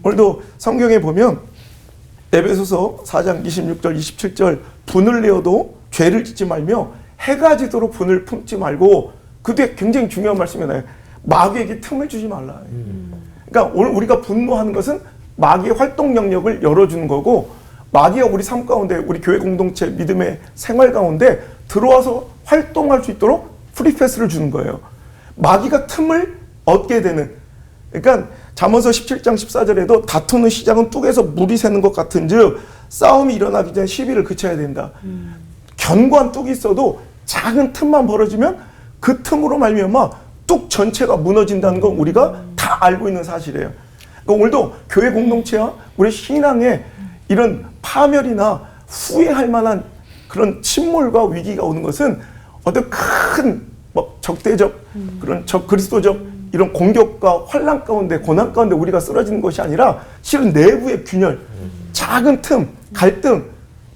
오늘도 성경에 보면 에베소서 4장 26절 27절 분을 내어도 죄를 짓지 말며 해가 지도록 분을 품지 말고, 그 뒤에 굉장히 중요한 말씀이 나요. 마귀에게 틈을 주지 말라. 그러니까 오늘 우리가 분노하는 것은 마귀의 활동 영역을 열어주는 거고, 마귀가 우리 삶 가운데, 우리 교회 공동체 믿음의 생활 가운데 들어와서 활동할 수 있도록 프리패스를 주는 거예요. 마귀가 틈을 얻게 되는, 그러니까 잠언서 17장 14절에도 다투는 시작은 뚝에서 물이 새는 것 같은즉 싸움이 일어나기 전에 시비를 그쳐야 된다. 견고한 뚝이 있어도 작은 틈만 벌어지면 그 틈으로 말미암아 뚝 전체가 무너진다는 건 우리가 다 알고 있는 사실이에요. 그러니까 오늘도 교회 공동체와 우리 신앙에 이런 파멸이나 후회할 만한 그런 침몰과 위기가 오는 것은 어떤 큰 적대적 그런 적그리스도적 이런 공격과 환난 가운데, 고난 가운데 우리가 쓰러지는 것이 아니라 실은 내부의 균열, 작은 틈, 갈등,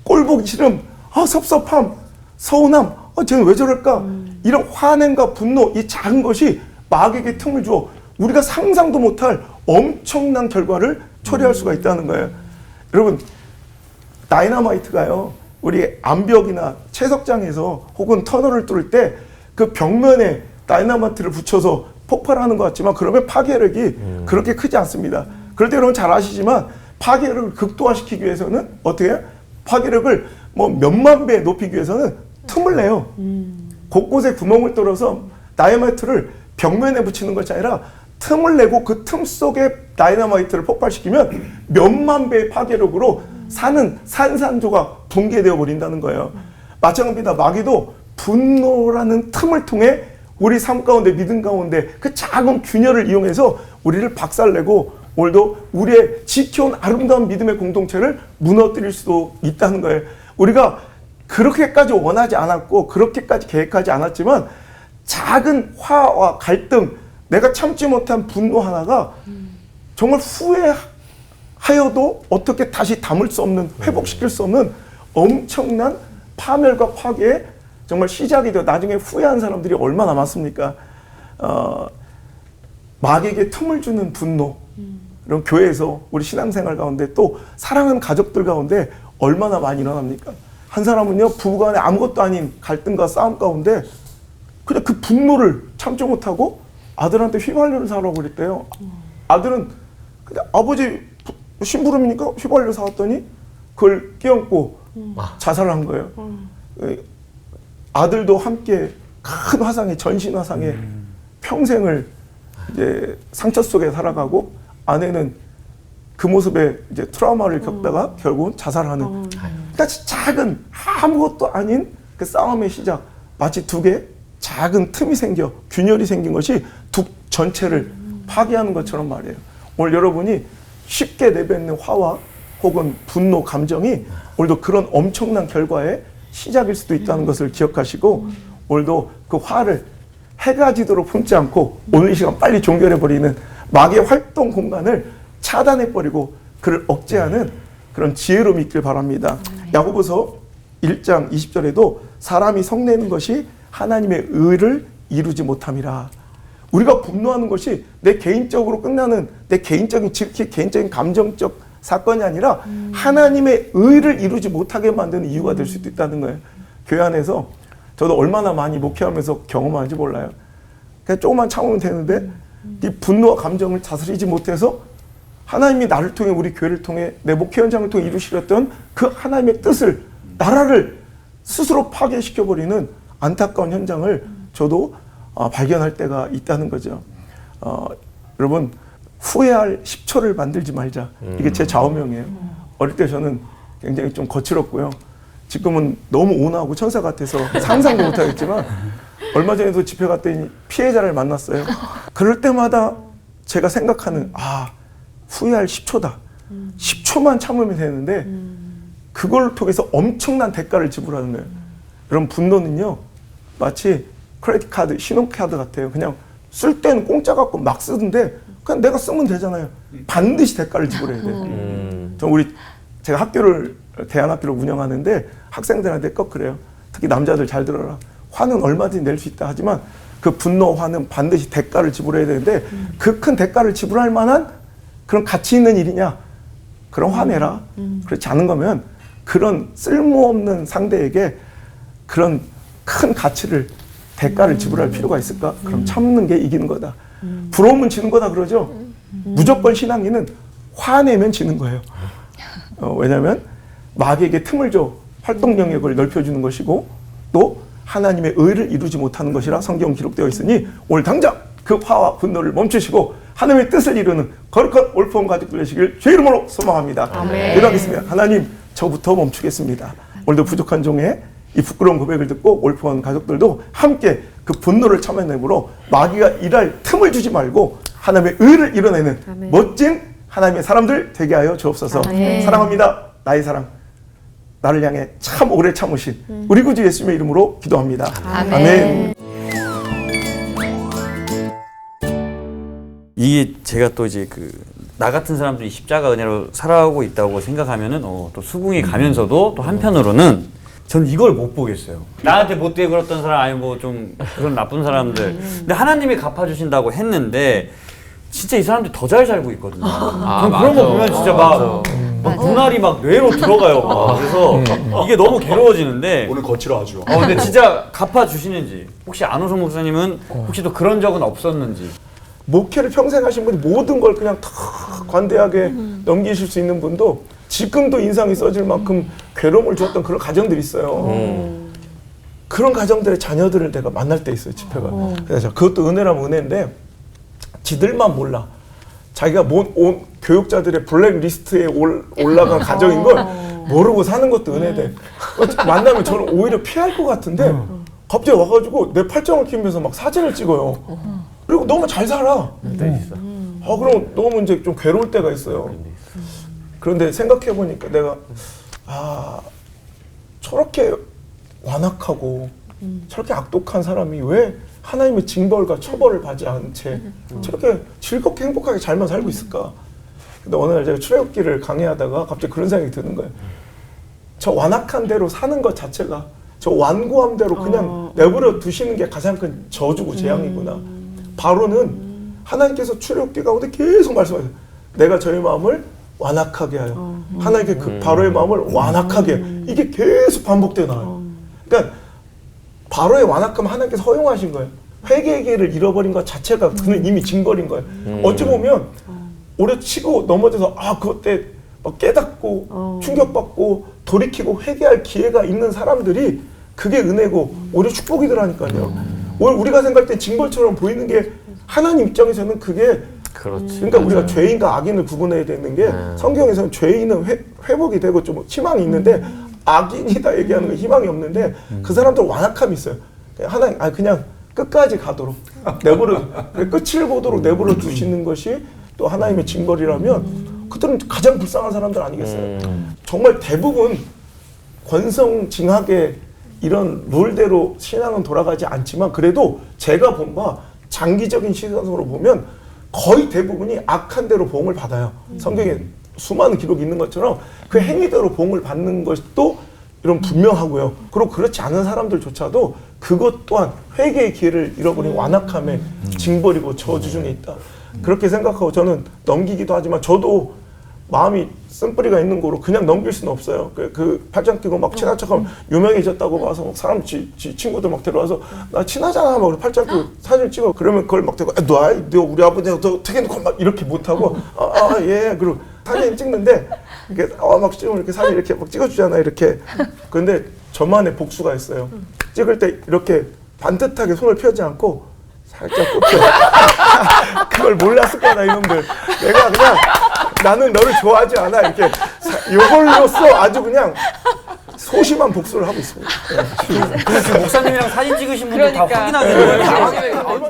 꼴보기 싫음, 섭섭함, 서운함, 쟤는 왜 저럴까? 이런 화냄과 분노, 이 작은 것이 마귀에게 틈을 주어 우리가 상상도 못할 엄청난 결과를 초래할 수가 있다는 거예요. 여러분, 다이너마이트가요, 우리 암벽이나 채석장에서 혹은 터널을 뚫을 때 그 벽면에 다이너마이트를 붙여서 폭발하는 것 같지만 그러면 파괴력이 그렇게 크지 않습니다. 그럴 때 여러분 잘 아시지만 파괴력을 극도화시키기 위해서는 어떻게 해요? 파괴력을 몇만 배 높이기 위해서는 틈을 내요. 곳곳에 구멍을 뚫어서 다이너마이트를 벽면에 붙이는 것이 아니라 틈을 내고 그 틈 속에 다이너마이트를 폭발시키면 몇만 배의 파괴력으로 사는 산산조가 붕괴되어 버린다는 거예요. 마찬가지입니다. 마귀도 분노라는 틈을 통해 우리 삶 가운데, 믿음 가운데 그 작은 균열을 이용해서 우리를 박살내고 오늘도 우리의 지켜온 아름다운 믿음의 공동체를 무너뜨릴 수도 있다는 거예요. 우리가 그렇게까지 원하지 않았고 그렇게까지 계획하지 않았지만 작은 화와 갈등, 내가 참지 못한 분노 하나가 정말 후회하여도 어떻게 다시 담을 수 없는, 회복시킬 수 없는 엄청난 파멸과 파괴의 정말 시작이 되어 나중에 후회한 사람들이 얼마나 많습니까? 마귀에게 틈을 주는 분노, 이런 교회에서 우리 신앙생활 가운데 또 사랑하는 가족들 가운데 얼마나 많이 일어납니까? 한 사람은요, 부부간에 아무것도 아닌 갈등과 싸움 가운데 그냥 그 분노를 참지 못하고 아들한테 휘발유를 사라고 그랬대요. 아들은 그냥 아버지 심부름이니까 휘발유 사왔더니 그걸 끼얹고 자살한 거예요. 아들도 함께 큰 화상에, 전신 화상에 평생을 이제 상처 속에 살아가고, 아내는 그 모습에 이제 트라우마를 겪다가 결국은 자살하는. 그러니까 작은 아무것도 아닌 그 싸움의 시작, 마치 두 개 작은 틈이 생겨 균열이 생긴 것이 두 전체를 파괴하는 것처럼 말이에요. 오늘 여러분이 쉽게 내뱉는 화와 혹은 분노 감정이 오늘도 그런 엄청난 결과의 시작일 수도 있다는 것을 기억하시고, 오늘도 그 화를 해가 지도록 품지 않고 오늘 이 시간 빨리 종결해버리는 마귀의 활동 공간을 차단해버리고 그를 억제하는 그런 지혜로 믿길 바랍니다. 야고보서 1장 20절에도 사람이 성내는 것이 하나님의 의를 이루지 못함이라. 우리가 분노하는 것이 내 개인적으로 끝나는, 내 개인적인, 지극히 개인적인 감정적 사건이 아니라 하나님의 의를 이루지 못하게 만드는 이유가 될 수도 있다는 거예요. 교회 안에서 저도 얼마나 많이 목회하면서 경험하는지 몰라요. 그냥 조금만 참으면 되는데 이 분노와 감정을 다스리지 못해서 하나님이 나를 통해, 우리 교회를 통해, 내 목회 현장을 통해 이루시렸던 그 하나님의 뜻을, 나라를 스스로 파괴시켜버리는 안타까운 현장을 저도 발견할 때가 있다는 거죠. 여러분, 후회할 10초를 만들지 말자. 이게 제 좌우명이에요. 어릴 때 저는 굉장히 좀 거칠었고요. 지금은 너무 온화하고 천사 같아서 상상도 못하겠지만 얼마 전에도 집회 갔더니 피해자를 만났어요. 그럴 때마다 제가 생각하는, 후회할 10초다. 10초만 참으면 되는데 그걸 통해서 엄청난 대가를 지불하는 거예요. 여러분, 분노는요, 마치 크레딧 카드, 신용카드 같아요. 그냥 쓸 때는 공짜 갖고 막 쓰는데 그냥 내가 쓰면 되잖아요. 반드시 대가를 지불해야 돼요. 제가 학교를, 대안학교를 운영하는데 학생들한테 꼭 그래요. 특히 남자들 잘 들어라. 화는 얼마든지 낼 수 있다 하지만 그 분노, 화는 반드시 대가를 지불해야 되는데 그 큰 대가를 지불할 만한 그런 가치 있는 일이냐? 그럼 화내라. 그렇지 않은 거면 그런 쓸모없는 상대에게 그런 큰 가치를 대가를 지불할 필요가 있을까? 그럼 참는 게 이기는 거다. 부러우면 지는 거다 그러죠. 무조건 신앙인은 화내면 지는 거예요. 왜냐하면 마귀에게 틈을 줘 활동 영역을 넓혀주는 것이고 또 하나님의 의를 이루지 못하는 것이라 성경 기록되어 있으니 오늘 당장 그 화와 분노를 멈추시고 하나님의 뜻을 이루는 거룩한 올포원 가족들 되시길 주의 이름으로 소망합니다. 기도하겠습니다. 하나님, 저부터 멈추겠습니다. 오늘도 부족한 종의 이 부끄러운 고백을 듣고 올포원 가족들도 함께 그 분노를 참아내므로 마귀가 일할 틈을 주지 말고 하나님의 의를 이뤄내는 멋진 하나님의 사람들 되게 하여 주옵소서. 사랑합니다. 나의 사랑. 나를 향해 참 오래 참으신 우리 구주 예수님의 이름으로 기도합니다. 아멘. 이게 제가 또 이제 나 같은 사람들이 십자가 은혜로 살아가고 있다고 생각하면은 또 수긍이 가면서도 또 한편으로는 전 이걸 못 보겠어요. 나한테 못되게 굴었던 사람 아니 뭐 좀 그런 나쁜 사람들. 근데 하나님이 갚아주신다고 했는데 진짜 이 사람들이 더 잘 살고 있거든요. 그런 거 보면 진짜 막 눈알이 막 뇌로 들어가요. 그래서 이게 너무 괴로워지는데 오늘 거칠어 아주. 근데 진짜 갚아주시는지 혹시 안호성 목사님은 혹시 또 그런 적은 없었는지. 목회를 평생 하신 분이 모든 걸 그냥 다 관대하게 넘기실 수 있는 분도 지금도 인상이 써질 만큼 괴로움을 주었던 그런 가정들이 있어요. 그런 가정들의 자녀들을 내가 만날 때 있어요, 집회가. 그래서 그것도 은혜라면 은혜인데 지들만 몰라. 자기가 온 교육자들의 블랙리스트에 올라간 가정인 걸 모르고 사는 것도 은혜돼. 만나면 저는 오히려 피할 것 같은데 갑자기 와가지고 내 팔짱을 끼면서 막 사진을 찍어요. 그리고 너무 잘 살아. 그럼 너무 이제 좀 괴로울 때가 있어요. 그런데 생각해보니까 내가 저렇게 완악하고 저렇게 악독한 사람이 왜 하나님의 징벌과 처벌을 받지 않은 채 저렇게 즐겁게 행복하게 잘만 살고 있을까? 근데 어느 날 제가 출애굽기를 강의하다가 갑자기 그런 생각이 드는 거예요. 저 완악한 대로 사는 것 자체가 저 완고한 대로 그냥 내버려 두시는 게 가장 큰 저주고 재앙이구나. 바로는 하나님께서 출애굽기 가운데 계속 말씀하세요. 내가 저의 마음을 완악하게 하여 하나님께 그 바로의 마음을 완악하게 해. 이게 계속 반복되어 나와요. 그러니까 바로의 완악함 하나님께서 허용하신 거예요. 회개의 기회를 잃어버린 것 자체가 그는 이미 징벌인 거예요. 어찌 보면 오래 치고 넘어져서 그것 때 막 깨닫고 충격받고 돌이키고 회개할 기회가 있는 사람들이 그게 은혜고 오히려 축복이더라니까요. 오히려 우리가 생각할 때 징벌처럼 보이는 게 하나님 입장에서는 그게 그러니까 우리가 죄인과 악인을 구분해야 되는 게 성경에서는 죄인은 회복이 되고 좀 희망이 있는데 악인이다 얘기하는 건 희망이 없는데 그 사람들 완악함이 있어요. 하나님 그냥 끝까지 가도록 내버려 끝을 보도록 내버려 두시는 것이 또 하나님의 징벌이라면 그들은 가장 불쌍한 사람들 아니겠어요? 정말 대부분 권성징악의 이런 룰대로 신앙은 돌아가지 않지만 그래도 제가 본 바 장기적인 시선으로 보면 거의 대부분이 악한 대로 보응을 받아요. 성경에 수많은 기록이 있는 것처럼 그 행위대로 보응을 받는 것도 이런 분명하고요. 그리고 그렇지 않은 사람들조차도 그것 또한 회개의 기회를 잃어버린 완악함의 징벌이고 저주 중에 있다. 그렇게 생각하고 저는 넘기기도 하지만 저도 마음이 쓴뿌리가 있는 거로 그냥 넘길 수는 없어요. 그 팔짱 끼고 막 친한 척하면 유명해졌다고 봐서 사람 친구들 막 데려와서 나 친하잖아 막 팔짱 끼고 사진 찍어. 그러면 그걸 막 대고 너 우리 아버지하고 너 어떻게 놓고 막 이렇게 못하고 예 그리고 사진 찍는데 이렇게 막 찍으면 이렇게 사진 이렇게 막 찍어주잖아 이렇게. 근데 저만의 복수가 있어요. 찍을 때 이렇게 반듯하게 손을 펴지 않고 살짝 꼽혀. 그걸 몰랐을 거야 이놈들. 내가 그냥 나는 너를 좋아하지 않아 이렇게 이걸로써 아주 그냥 소심한 복수를 하고 있습니다. 그래서 목사님이랑 사진 찍으신 분들 다 확인하게 돼요.